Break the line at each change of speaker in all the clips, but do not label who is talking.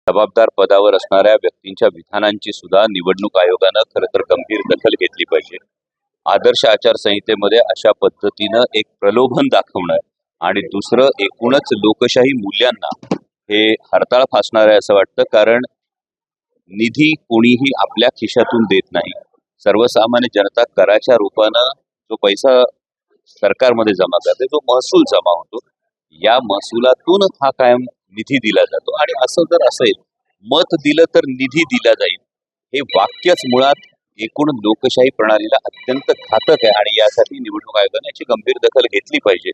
जबाबदार पदावर असणाऱ्या व्यक्तींच्या विधानांची सुद्धा निवडणूक आयोगानं खरं तर गंभीर दखल घेतली पाहिजे. आदर्श आचारसंहितेमध्ये अशा पद्धतीनं एक प्रलोभन दाखवणं आणि दुसरं एकूणच लोकशाही मूल्यांना हे हरताळ फासणार आहे असं वाटतं. कारण निधी कोणीही आपल्या खिशातून देत नाही. सर्वसामान्य जनता कराच्या रूपानं जो पैसा सरकारमध्ये जमा करते, जो महसूल जमा होतो, या महसुलातून हा कायम निधी दिला जातो. आणि असं जर असेल, मत दिलं तर निधी दिला जाईल, हे वाक्यच मुळात एकूण लोकशाही प्रणालीला अत्यंत घातक आहे. आणि यासाठी निवडणूक आयोगाने याची गंभीर दखल घेतली पाहिजे.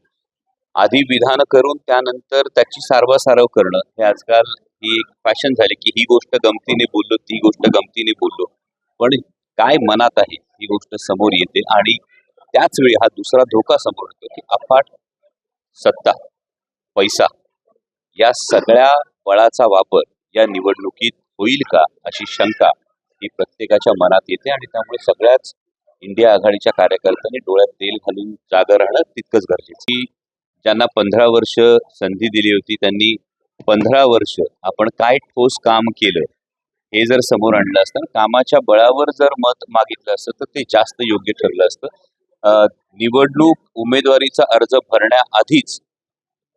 आधी विधान करून त्यानंतर त्याची सारवासारव करणं हे आजकाल ही एक फॅशन झाली, की ही गोष्ट गमतीने बोललो, ती गोष्ट गमतीने बोललो, पण काय मनात आहे ही गोष्ट समोर येते. आणि त्याच वेळी हा दुसरा धोका समोर येतो, की अफाट सत्ता, पैसा या सगळ्या बळाचा वापर या निवडणुकीत होईल का अशी शंका ही प्रत्येकाच्या मनात येते. आणि त्यामुळे सगळ्याच इंडिया आघाडीच्या कार्यकर्त्यांनी डोळ्यात तेल घालून जागं राहणं तितकंच गरजेचं की ज्यांना 15 वर्ष संधी दिली होती त्यांनी 15 वर्ष आपण काय ठोस काम केलं हे जर समोर आणलं असतं, कामाच्या बळावर जर मत मागितलं असतं तर ते जास्त योग्य ठरलं असतं. निवडणूक उमेदवारीचा अर्ज भरण्याआधीच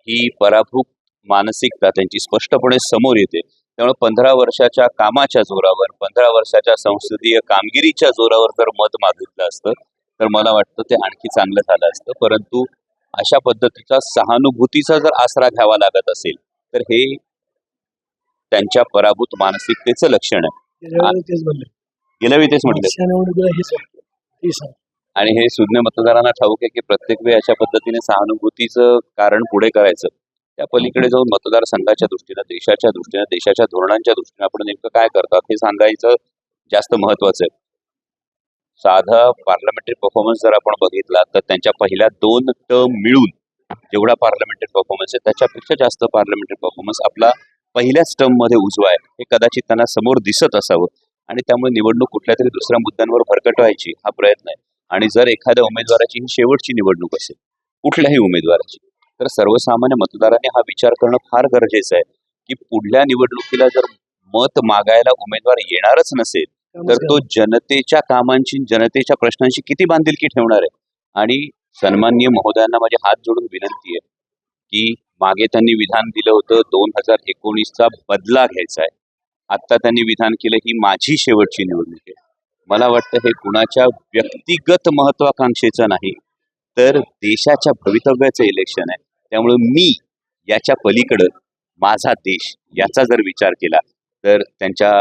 ही पराभूत मानसिकता त्यांची स्पष्टपणे समोर येते. त्यामुळे 15 वर्षाच्या कामाच्या जोरावर, 15 वर्षाच्या संसदीय कामगिरीच्या जोरावर जर मत मागितलं असतं तर मला वाटतं ते आणखी चांगलं झालं असतं. परंतु अशा पद्धतीचा सहानुभूतीचा जर आसरा घ्यावा लागत असेल तर हे त्यांच्या पराभूत मानसिकतेचं लक्षण आहे. गेल्या वेळी तेच म्हटलं. आणि हे सुज्ञ मतदारांना ठाऊक आहे की प्रत्येक वेळी अशा पद्धतीने सहानुभूतीचं कारण पुढे करायचं, त्या पलीकडे जाऊन मतदारसंघाच्या दृष्टीनं, देशाच्या दृष्टीनं, देशाच्या धोरणांच्या दृष्टीनं आपण नेमकं काय करतात हे सांगायचं जास्त महत्वाचं आहे. साधा पार्लमेंटरी परफॉर्मन्स जर आपण बघितला तर त्यांच्या पहिल्या 2 टर्म मिळून जेवढा पार्लमेंटरी परफॉर्मन्स आहे त्याच्यापेक्षा जास्त पार्लमेंटरी परफॉर्मन्स आपला पहिल्याच टर्म मध्ये उजवा आहे हे कदाचित त्यांना समोर दिसत असावं. आणि त्यामुळे निवडणूक कुठल्या तरी दुसऱ्या मुद्द्यांवर भरकटवायची हा प्रयत्न आहे. आणि जर एखाद्या उमेदवाराची ही शेवटची निवडणूक असेल कुठल्याही उमेदवाराची, तर सर्वसामान्य मतदारांनी हा विचार करणं फार गरजेचं आहे की पुढल्या निवडणुकीला जर मत मागायला उमेदवार येणारच नसेल तर तो जनतेच्या कामांची, जनतेच्या प्रश्नांशी किती बांधिलकी ठेवणार आहे. आणि सन्माननीय महोदयांना माझे हात जोडून विनंती आहे की मागे त्यांनी विधान दिलं होतं 2019चा बदला घ्यायचा आहे. आता त्यांनी विधान केलं ही माझी शेवटची निवडणूक आहे. मला वाटतं हे कुणाच्या व्यक्तिगत महत्वाकांक्षेचं नाही तर देशाच्या भवितव्याचं इलेक्शन आहे. त्यामुळे मी याच्या पलीकडं माझा देश याचा जर विचार केला तर त्यांच्या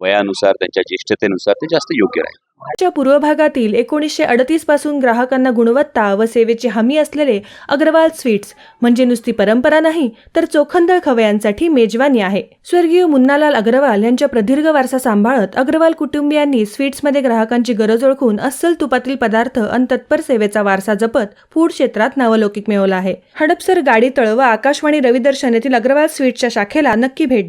वयानुसार, त्यांच्या ज्येष्ठतेनुसार ते जास्त योग्य राहील.
च्या पूर्व भागातील 1938 पासून ग्राहकांना गुणवत्ता व सेवेची हमी असलेले अग्रवाल स्वीट्स म्हणजे नुसती परंपरा नाही तर चोखंदळ खवयांसाठी मेजवानी आहे. स्वर्गीय मुन्नालाल अग्रवाल यांच्या प्रदीर्घ वारसा सांभाळत अग्रवाल कुटुंबियांनी स्वीट्समध्ये ग्राहकांची गरज ओळखून अस्सल तुपातील पदार्थ आणि तत्पर सेवेचा वारसा जपत फूड क्षेत्रात नावलौकिक मिळवला आहे. हडपसर, गाडी तळ व आकाशवाणी रविदर्शन येथील अग्रवाल स्वीट्सच्या शाखेला नक्की भेट द्या.